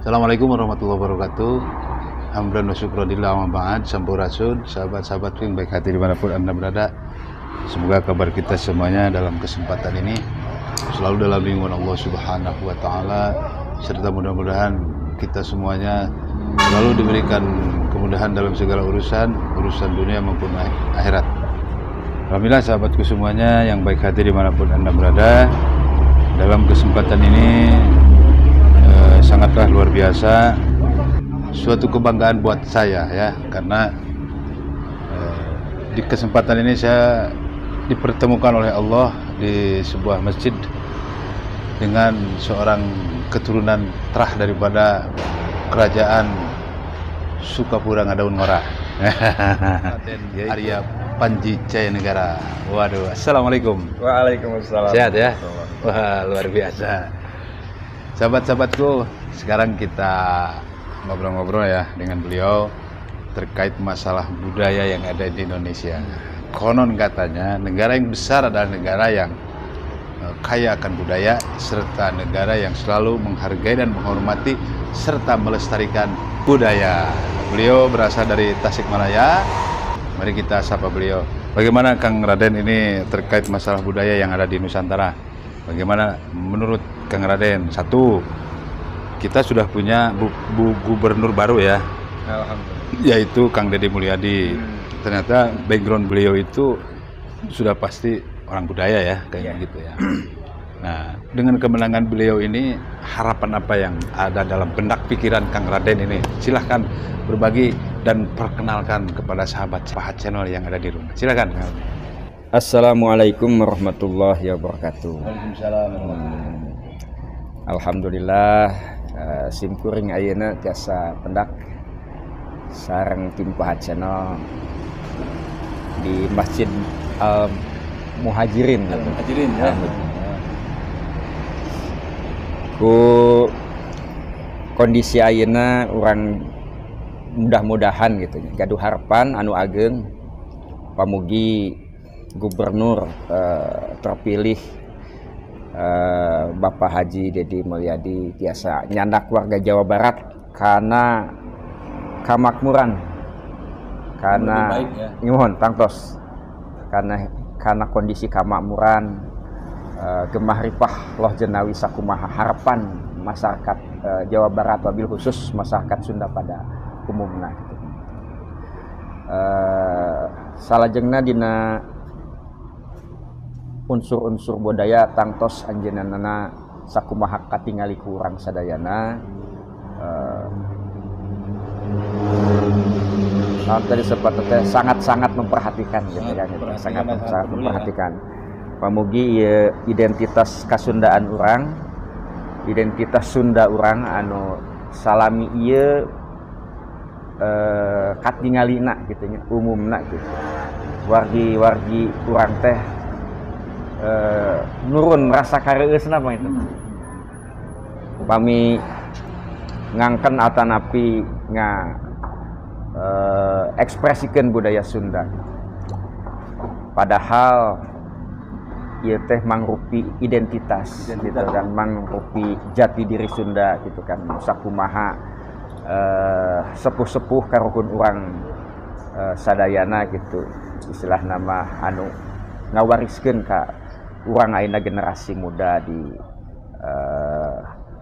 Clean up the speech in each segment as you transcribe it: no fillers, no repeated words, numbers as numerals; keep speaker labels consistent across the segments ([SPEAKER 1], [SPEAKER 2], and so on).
[SPEAKER 1] Assalamualaikum warahmatullahi wabarakatuh. Hamdan wa syukranillah wa ba'd. Sampurasun, sahabat-sahabat yang baik hati dimanapun Anda berada. Semoga kabar kita semuanya dalam kesempatan ini selalu dalam lindungan Allah Subhanahu wa Ta'ala, serta mudah-mudahan kita semuanya selalu diberikan kemudahan dalam segala urusan dunia maupun akhirat. Alhamdulillah sahabatku semuanya yang baik hati dimanapun Anda berada, dalam kesempatan ini sangatlah luar biasa, suatu kebanggaan buat saya ya, karena di kesempatan ini saya dipertemukan oleh Allah di sebuah masjid dengan seorang keturunan terah daripada kerajaan Sukapura Ngadaun Ngora, Arya Panji Jaya Negara. Waduh, assalamualaikum.
[SPEAKER 2] Waalaikumsalam.
[SPEAKER 1] Sehat ya? Wah, luar biasa. Sahabat-sahabatku, sekarang kita ngobrol-ngobrol ya dengan beliau terkait masalah budaya yang ada di Indonesia. Konon katanya negara yang besar adalah negara yang kaya akan budaya, serta negara yang selalu menghargai dan menghormati serta melestarikan budaya. Beliau berasal dari Tasikmalaya. Mari kita sapa beliau. Bagaimana Kang Raden ini terkait masalah budaya yang ada di Nusantara? Bagaimana menurut Kang Raden? Satu, kita sudah punya gubernur baru ya,
[SPEAKER 2] Alhamdulillah.
[SPEAKER 1] yaitu Kang Deddy Mulyadi. Ternyata background beliau itu sudah pasti orang budaya ya, kayak gitu ya. Nah, dengan kemenangan beliau ini, harapan apa yang ada dalam benak pikiran Kang Raden ini? Silahkan berbagi dan perkenalkan kepada sahabat Pahat Channel yang ada di rumah. Silahkan.
[SPEAKER 2] Assalamualaikum warahmatullahi wabarakatuh.
[SPEAKER 1] Waalaikumsalam.
[SPEAKER 2] Alhamdulillah, simkuring ayeuna tiasa pendak sareng tim Pahat Channel di Masjid Al Muhajirin.
[SPEAKER 1] Muhajirin ya.
[SPEAKER 2] Ku kondisi ayeuna urang mudah-mudahan gitu, gaduh harapan anu ageng pamugi gubernur terpilih Bapak Haji Deddy Mulyadi tiasa nyandak warga Jawa Barat karena kamakmuran, karena nyuhun tangtos, karena kondisi kamakmuran, gemah ripah loh jenawi sakumaha harapan masyarakat Jawa Barat, wabil khusus masyarakat Sunda pada umumna. Salajengna dina unsur-unsur budaya tangtos anjeunna sakumaha katingali ku urang sadayana. Tadi sempat sangat-sangat memperhatikan gitu kan, sangat memperhatikan. Pamugi identitas kasundaan urang, identitas Sunda urang anu salami ieu katingalina gitu nya, umumna gitu. Wargi-wargi urang teh nurun rasa kareueusna mah itu. Pami ngangken atanapi ekspresikeun budaya Sunda. Padahal ieu teh mangrupi identitas gitu kan, mangrupi jati diri Sunda gitu kan. Sakumaha sepuh-sepuh karukun urang sadayana gitu, istilah nama anu ngawariskeun ka urang ayeuna generasi muda di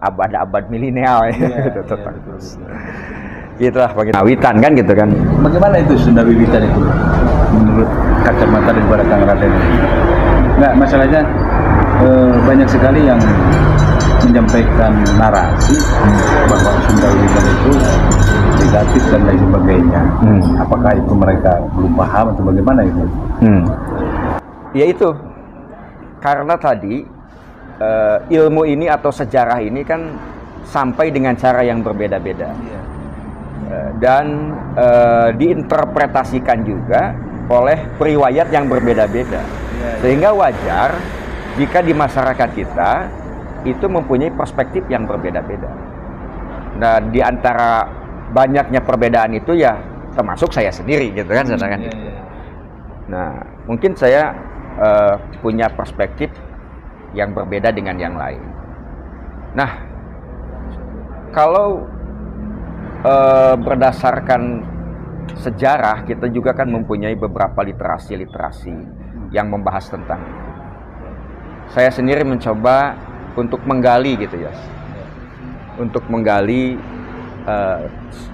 [SPEAKER 2] abad-abad milenial ya, gitu. Gitulah bagi Witan kan gitu kan.
[SPEAKER 1] Bagaimana itu Sunda Wiwitan itu menurut kacamata daripada Kang Raden? Nggak, masalahnya banyak sekali yang menyampaikan narasi bahwa Sunda Wiwitan itu negatif dan lain sebagainya. Apakah itu mereka belum paham atau bagaimana itu?
[SPEAKER 2] Ya itu, karena tadi ilmu ini atau sejarah ini kan sampai dengan cara yang berbeda-beda. Dan diinterpretasikan juga oleh periwayat yang berbeda-beda, sehingga wajar jika di masyarakat kita itu mempunyai perspektif yang berbeda-beda. Nah, di antara banyaknya perbedaan itu ya termasuk saya sendiri gitu kan, sedangkan gitu. Nah, mungkin saya punya perspektif yang berbeda dengan yang lain. Nah, kalau berdasarkan sejarah kita juga kan mempunyai beberapa literasi yang membahas tentang itu. Saya sendiri mencoba untuk menggali gitu ya, untuk menggali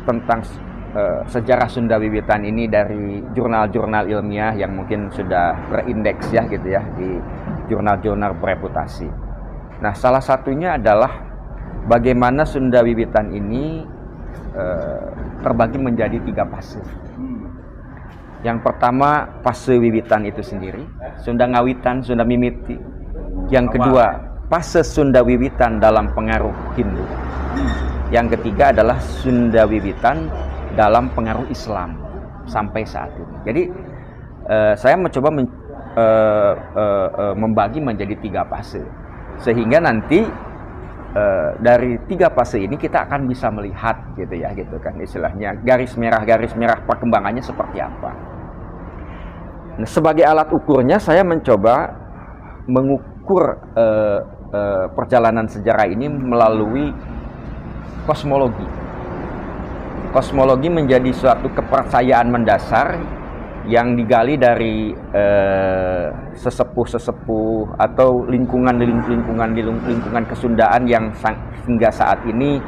[SPEAKER 2] tentang sejarah Sunda Wiwitan ini dari jurnal-jurnal ilmiah yang mungkin sudah berindeks ya gitu ya, di jurnal-jurnal bereputasi. Nah, salah satunya adalah bagaimana Sunda Wiwitan ini terbagi menjadi 3 fase. Yang pertama fase Wiwitan itu sendiri, Sunda Ngawitan, Sunda Mimiti. Yang kedua fase Sunda Wiwitan dalam pengaruh Hindu. Yang ketiga adalah Sunda Wiwitan dalam pengaruh Islam sampai saat ini. Jadi saya mencoba membagi menjadi 3 fase, sehingga nanti dari 3 fase ini kita akan bisa melihat gitu ya, gitu kan istilahnya garis merah perkembangannya seperti apa. Nah, sebagai alat ukurnya saya mencoba mengukur perjalanan sejarah ini melalui kosmologi. Kosmologi menjadi suatu kepercayaan mendasar yang digali dari sesepuh-sesepuh atau lingkungan kesundaan yang hingga saat ini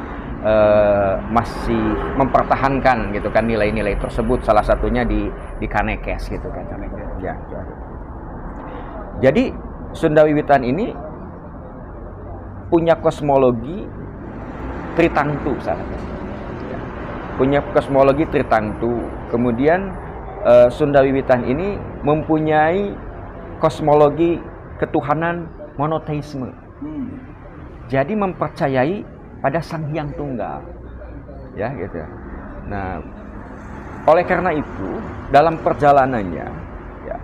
[SPEAKER 2] masih mempertahankan gitu kan nilai-nilai tersebut, salah satunya di Kanekes gitu kan. Ya. Jadi Sunda Wiwitan ini punya kosmologi Tritangtu punya kosmologi Tritangtu. Kemudian Sunda Wiwitan ini mempunyai kosmologi ketuhanan monoteisme. Jadi mempercayai pada Sang Hyang Tunggal. Ya, gitu. Nah, oleh karena itu dalam perjalanannya ya,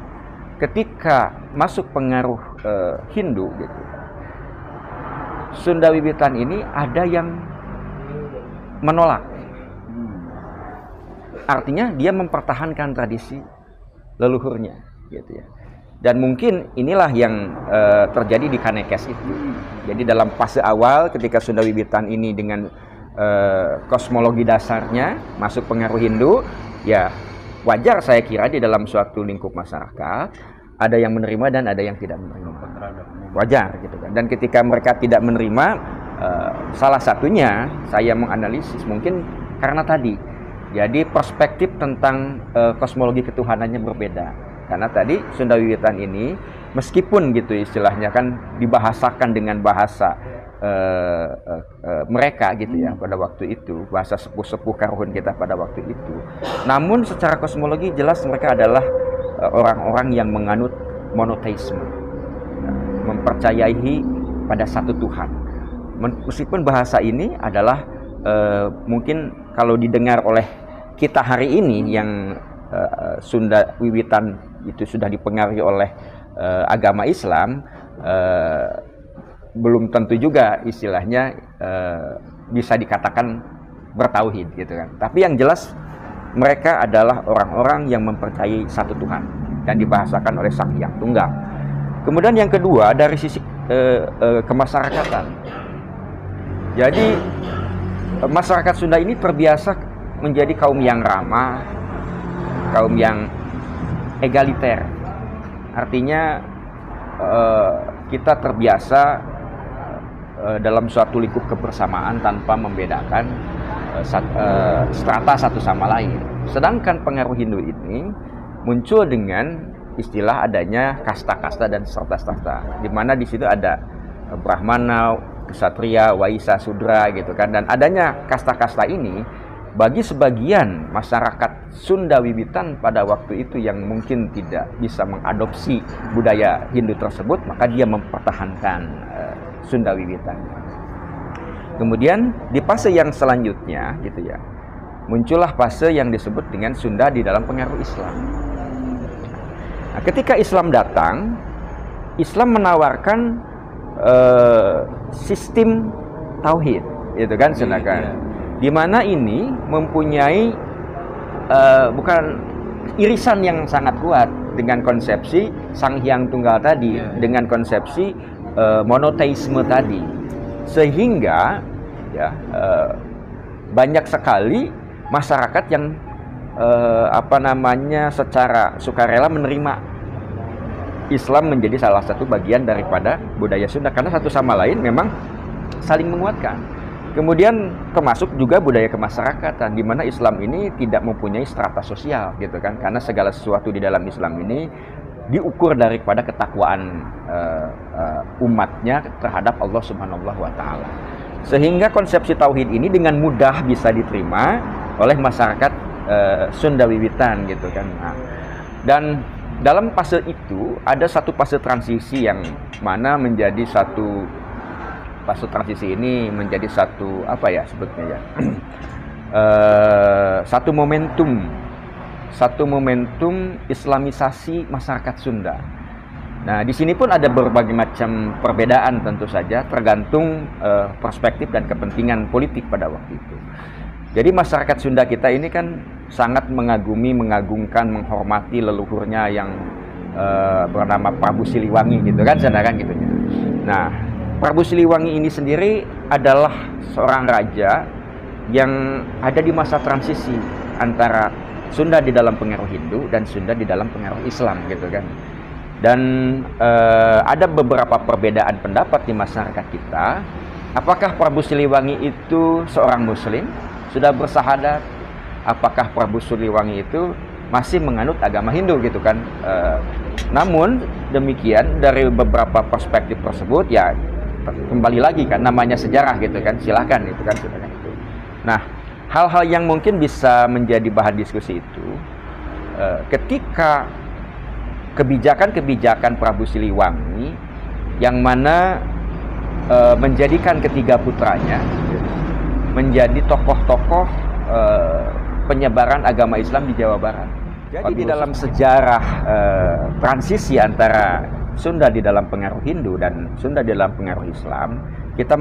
[SPEAKER 2] ketika masuk pengaruh Hindu gitu, Sunda Wiwitan ini ada yang menolak. Artinya dia mempertahankan tradisi leluhurnya gitu ya. Dan mungkin inilah yang terjadi di Kanekes itu. Jadi dalam fase awal ketika Sunda Wiwitan ini dengan kosmologi dasarnya masuk pengaruh Hindu, ya wajar saya kira di dalam suatu lingkup masyarakat ada yang menerima dan ada yang tidak menerima. Wajar gitu kan. Dan ketika mereka tidak menerima, salah satunya saya menganalisis mungkin karena tadi. Jadi perspektif tentang kosmologi ketuhanannya berbeda. Karena tadi Sunda Wiwitan ini meskipun gitu istilahnya kan dibahasakan dengan bahasa mereka gitu ya pada waktu itu, bahasa sepuh-sepuh karuhun kita pada waktu itu. Namun secara kosmologi jelas mereka adalah orang-orang yang menganut monoteisme, mempercayai pada satu Tuhan. Meskipun bahasa ini adalah mungkin kalau didengar oleh kita hari ini yang Sunda Wiwitan itu sudah dipengaruhi oleh agama Islam, belum tentu juga istilahnya bisa dikatakan bertauhid gitu kan. Tapi yang jelas mereka adalah orang-orang yang mempercayai satu Tuhan dan dibahasakan oleh Sang Hyang Tunggal. Kemudian yang kedua dari sisi kemasyarakatan. Jadi masyarakat Sunda ini terbiasa menjadi kaum yang ramah, kaum yang egaliter. Artinya kita terbiasa dalam suatu lingkup kebersamaan tanpa membedakan strata satu sama lain. Sedangkan pengaruh Hindu ini muncul dengan istilah adanya kasta-kasta dan strata-strata, di mana di situ ada Brahmana, Ksatria, Waisya, Sudra gitu kan. Dan adanya kasta-kasta ini bagi sebagian masyarakat Sunda Wiwitan pada waktu itu yang mungkin tidak bisa mengadopsi budaya Hindu tersebut, maka dia mempertahankan Sunda Wiwitan. Kemudian di fase yang selanjutnya gitu ya, muncullah fase yang disebut dengan Sunda di dalam pengaruh Islam. Nah, ketika Islam datang, Islam menawarkan sistem tauhid, itu kan sedangkan di mana ini mempunyai bukan irisan yang sangat kuat dengan konsepsi Sang Hyang Tunggal tadi, dengan konsepsi monoteisme tadi, sehingga ya banyak sekali masyarakat yang secara sukarela menerima Islam menjadi salah satu bagian daripada budaya Sunda, karena satu sama lain memang saling menguatkan. Kemudian termasuk juga budaya kemasyarakatan, di mana Islam ini tidak mempunyai strata sosial gitu kan, karena segala sesuatu di dalam Islam ini diukur daripada ketakwaan umatnya terhadap Allah Subhanahu wa Ta'ala. Sehingga konsepsi tauhid ini dengan mudah bisa diterima oleh masyarakat Sunda Wiwitan gitu kan. Nah, dan dalam fase itu ada satu fase transisi yang mana menjadi satu fase transisi ini menjadi satu sebetulnya satu momentum Islamisasi masyarakat Sunda. Nah, di sini pun ada berbagai macam perbedaan tentu saja tergantung perspektif dan kepentingan politik pada waktu itu. Jadi masyarakat Sunda kita ini kan sangat mengagungkan, menghormati leluhurnya yang bernama Prabu Siliwangi gitu kan, saudara gitu. Nah, Prabu Siliwangi ini sendiri adalah seorang raja yang ada di masa transisi antara Sunda di dalam pengaruh Hindu dan Sunda di dalam pengaruh Islam gitu kan. Dan ada beberapa perbedaan pendapat di masyarakat kita. Apakah Prabu Siliwangi itu seorang Muslim, sudah bersahadat? Apakah Prabu Siliwangi itu masih menganut agama Hindu gitu kan? Namun demikian dari beberapa perspektif tersebut ya kembali lagi kan namanya sejarah gitu kan, silakan itu kan silakan itu. Nah, hal-hal yang mungkin bisa menjadi bahan diskusi itu ketika kebijakan-kebijakan Prabu Siliwangi yang mana menjadikan ketiga putranya menjadi tokoh-tokoh penyebaran agama Islam di Jawa Barat. Jadi di dalam sejarah transisi antara Sunda di dalam pengaruh Hindu dan Sunda di dalam pengaruh Islam, kita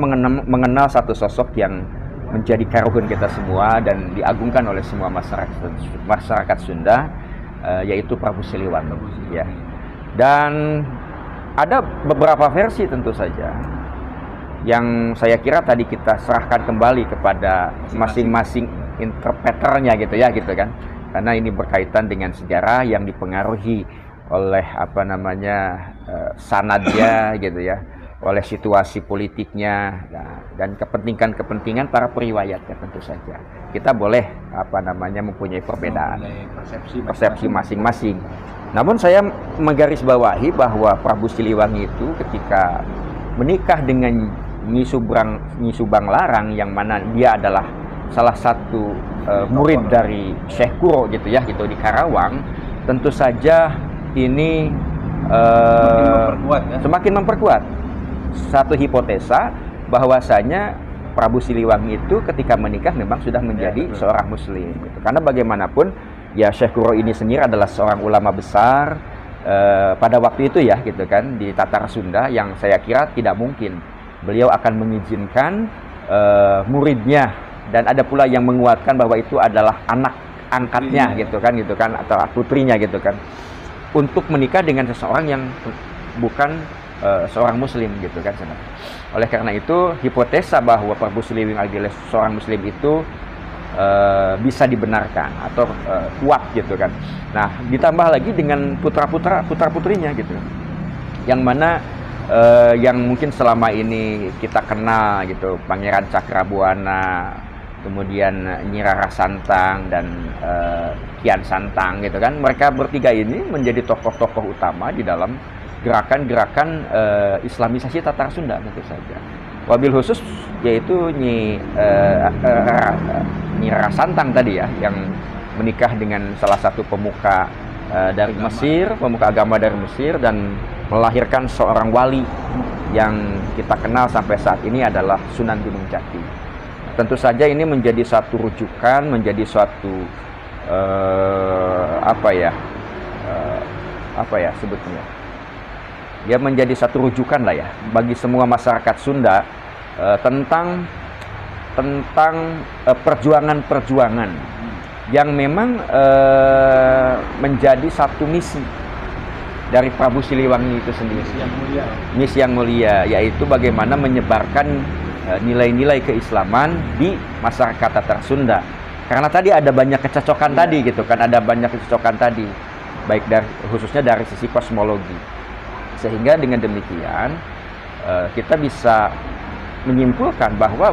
[SPEAKER 2] mengenal satu sosok yang menjadi karuhun kita semua dan diagungkan oleh semua masyarakat Sunda, yaitu Prabu Siliwangi. Ya. Dan ada beberapa versi tentu saja yang saya kira tadi kita serahkan kembali kepada masing-masing interpreternya gitu ya gitu kan, karena ini berkaitan dengan sejarah yang dipengaruhi oleh sanadnya gitu ya, oleh situasi politiknya dan kepentingan para periwayatnya. Tentu saja kita boleh mempunyai perbedaan persepsi masing-masing. Namun saya menggarisbawahi bahwa Prabu Siliwangi itu ketika menikah dengan Nyi Subang Larang, yang mana dia adalah salah satu murid dari Syekh Kuro gitu ya gitu di Karawang, tentu saja ini semakin memperkuat satu hipotesa bahwasanya Prabu Siliwangi itu ketika menikah memang sudah menjadi seorang Muslim gitu. Karena bagaimanapun ya Syekh Kuro ini sendiri adalah seorang ulama besar pada waktu itu ya gitu kan di Tatar Sunda, yang saya kira tidak mungkin beliau akan mengizinkan muridnya, dan ada pula yang menguatkan bahwa itu adalah anak angkatnya gitu kan atau putrinya gitu kan, untuk menikah dengan seseorang yang bukan seorang Muslim gitu kan. Oleh karena itu hipotesa bahwa Prabu Siliwangi adalah seorang Muslim itu bisa dibenarkan atau kuat gitu kan. Nah, ditambah lagi dengan putra-putrinya gitu, yang mana yang mungkin selama ini kita kenal gitu, Pangeran Cakrabuana, kemudian Nyi Rara Santang dan Kian Santang gitu kan. Mereka bertiga ini menjadi tokoh-tokoh utama di dalam gerakan-gerakan Islamisasi Tatar Sunda tentu saja. Wabil khusus yaitu Nyi Rara Santang tadi ya, yang menikah dengan salah satu pemuka dari Mesir, pemuka agama dari Mesir, dan melahirkan seorang wali yang kita kenal sampai saat ini adalah Sunan Gunung Jati. Tentu saja ini menjadi satu rujukan, menjadi suatu sebetulnya dia menjadi satu rujukan lah ya bagi semua masyarakat Sunda tentang perjuangan-perjuangan yang memang menjadi satu misi dari Prabu Siliwangi itu sendiri, misi yang mulia, yaitu bagaimana menyebarkan nilai-nilai keislaman di masyarakat Tatar Sunda. Karena tadi ada banyak kecocokan tadi gitu kan, ada banyak kecocokan tadi, baik dari khususnya dari sisi kosmologi. Sehingga dengan demikian kita bisa menyimpulkan bahwa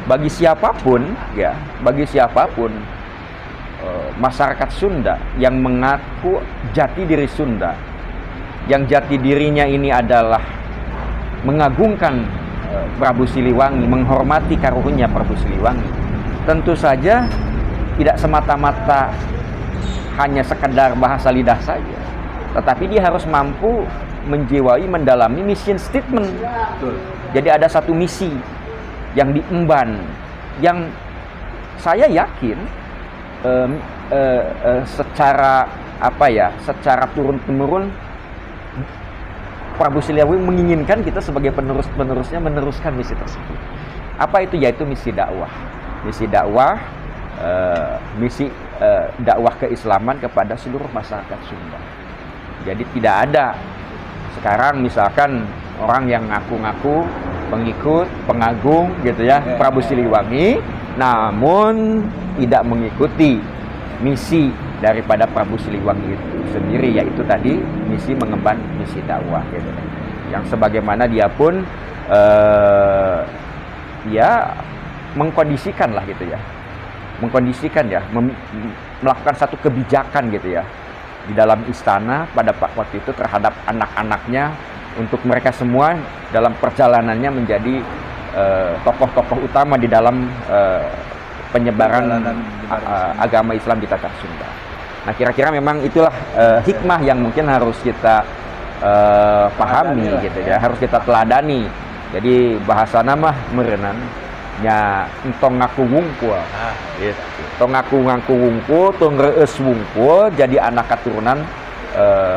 [SPEAKER 2] bagi siapapun masyarakat Sunda yang mengaku jati diri Sunda, yang jati dirinya ini adalah mengagungkan Prabu Siliwangi, menghormati karunia Prabu Siliwangi, tentu saja tidak semata-mata hanya sekedar bahasa lidah saja, tetapi dia harus mampu menjiwai, mendalami mission statement. Jadi ada satu misi yang diemban, yang saya yakin secara turun-temurun Prabu Siliwangi menginginkan kita sebagai penerusnya meneruskan misi tersebut. Apa itu? Yaitu misi dakwah. Misi dakwah keislaman kepada seluruh masyarakat Sunda. Jadi tidak ada sekarang misalkan orang yang ngaku-ngaku pengikut, pengagung gitu ya, Prabu Siliwangi, namun tidak mengikuti misi daripada Prabu Siliwangi itu sendiri, yaitu tadi misi mengemban misi dakwah gitu. Yang sebagaimana dia pun mengkondisikan lah gitu ya, melakukan satu kebijakan gitu ya di dalam istana pada waktu itu terhadap anak-anaknya, untuk mereka semua dalam perjalanannya menjadi tokoh-tokoh utama di dalam penyebaran agama Islam di Tatar Sunda. Nah, kira-kira memang itulah hikmah yang mungkin harus kita pahami gitu ya, harus kita teladani. Jadi bahasa nama merenan nya entong ngaku wungkul, tong ngaku wungkul, tong reus wungkul, jadi anak keturunan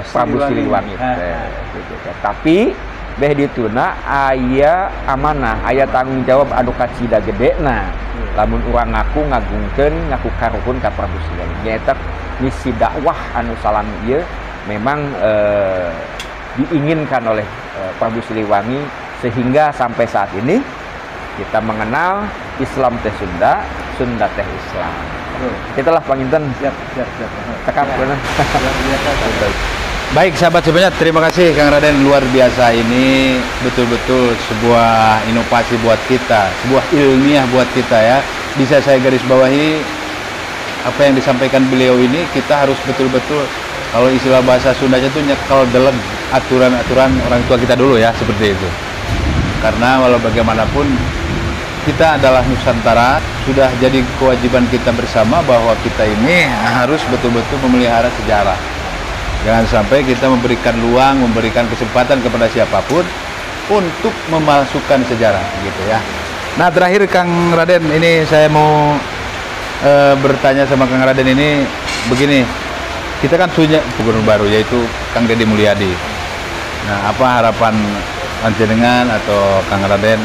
[SPEAKER 2] Prabu Siliwangi. Gitu. Tapi beh dituna aya amanah, aya tanggung jawab anu kacida gedena. Lamun urang ngaku ngagungkeun, ngaku karuhun ka Prabu Siliwangi. Nyaeta misi dakwah anu salami ieu memang diinginkan oleh Prabu Siliwangi, sehingga sampai saat ini kita mengenal Islam teh Sunda, Sunda teh Islam. Itulah panginten. Siap. Cekap bener.
[SPEAKER 1] Baik sahabat semuanya, terima kasih Kang Raden, luar biasa. Ini betul-betul sebuah inovasi buat kita, sebuah ilmiah buat kita ya. Bisa saya garis bawahi apa yang disampaikan beliau ini, kita harus betul-betul, kalau istilah bahasa Sundanya itu nyekel deleng aturan-aturan orang tua kita dulu ya, seperti itu. Karena walau bagaimanapun kita adalah Nusantara, sudah jadi kewajiban kita bersama bahwa kita ini harus betul-betul memelihara sejarah. Jangan sampai kita memberikan ruang, memberikan kesempatan kepada siapapun untuk memalsukan sejarah gitu ya. Nah, terakhir Kang Raden, ini saya mau bertanya sama Kang Raden ini begini. Kita kan punya gubernur baru, yaitu Kang Deddy Mulyadi. Nah, apa harapan panjenengan atau Kang Raden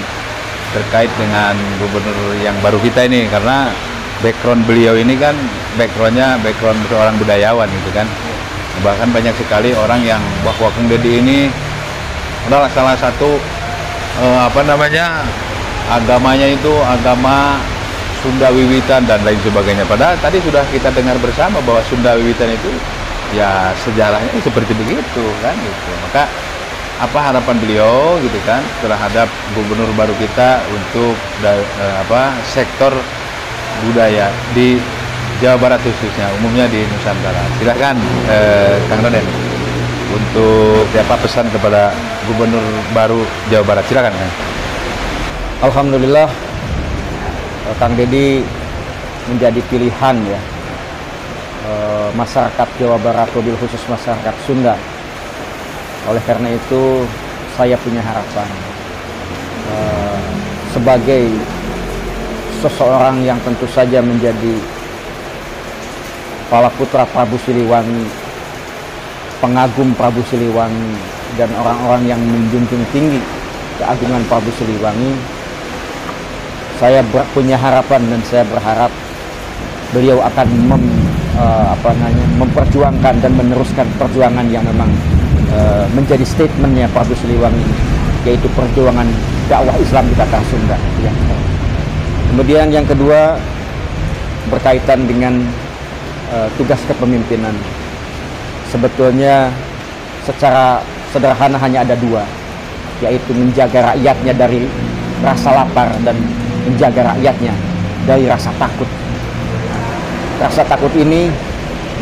[SPEAKER 1] terkait dengan gubernur yang baru kita ini? Karena background beliau ini kan background seorang budayawan gitu kan. Bahkan banyak sekali orang yang bahwa Kang Deddy ini adalah salah satu agamanya itu agama Sunda Wiwitan dan lain sebagainya. Padahal tadi sudah kita dengar bersama bahwa Sunda Wiwitan itu ya sejarahnya seperti begitu kan gitu. Maka apa harapan beliau gitu kan terhadap gubernur baru kita untuk sektor budaya di Jawa Barat khususnya, umumnya di Nusantara. Silahkan Kang Raden untuk pesan kepada gubernur baru Jawa Barat. Silakan Kang.
[SPEAKER 2] Alhamdulillah, Kang Deddy menjadi pilihan ya masyarakat Jawa Barat, wabil khusus masyarakat Sunda. Oleh karena itu saya punya harapan sebagai seseorang yang tentu saja menjadi kepala putra Prabu Siliwangi, pengagum Prabu Siliwangi, dan orang-orang yang menjunjung tinggi keagungan Prabu Siliwangi. Saya punya harapan dan saya berharap beliau akan memperjuangkan dan meneruskan perjuangan yang memang menjadi statementnya Prabu Siliwangi yaitu perjuangan dakwah Islam di Tatar Sunda. Kemudian yang kedua berkaitan dengan tugas kepemimpinan. Sebetulnya secara sederhana hanya ada dua, yaitu menjaga rakyatnya dari rasa lapar dan menjaga rakyatnya dari rasa takut. Rasa takut ini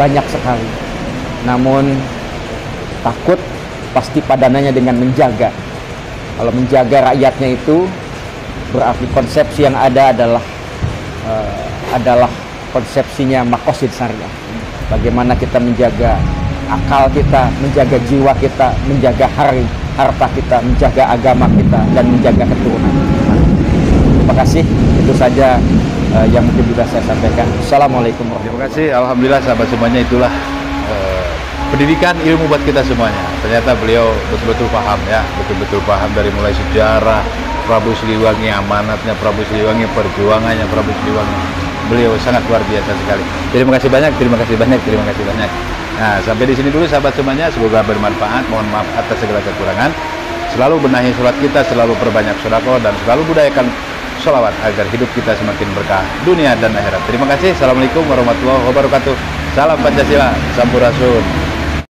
[SPEAKER 2] banyak sekali, namun takut pasti padanannya dengan menjaga. Kalau menjaga rakyatnya itu berarti konsepsi yang ada adalah konsepsinya maqasid syariah. Bagaimana kita menjaga akal kita, menjaga jiwa kita, menjaga harta kita, menjaga agama kita, dan menjaga keturunan. Terima kasih, itu saja yang mungkin bisa saya sampaikan. Assalamualaikum warahmatullahi wabarakatuh.
[SPEAKER 1] Terima kasih, alhamdulillah sahabat semuanya, itulah pendidikan ilmu buat kita semuanya. Ternyata beliau betul-betul paham ya, betul-betul paham dari mulai sejarah Prabu Siliwangi, amanatnya Prabu Siliwangi, perjuangannya Prabu Siliwangi. Beliau sangat luar biasa sekali. Terima kasih banyak, terima kasih banyak, terima kasih banyak. Nah, sampai di sini dulu sahabat semuanya, semoga bermanfaat. Mohon maaf atas segala kekurangan. Selalu benahi sholat kita, selalu perbanyak sedekah, dan selalu budayakan sholawat agar hidup kita semakin berkah dunia dan akhirat. Terima kasih. Assalamualaikum warahmatullahi wabarakatuh. Salam Pancasila, Sampurasun.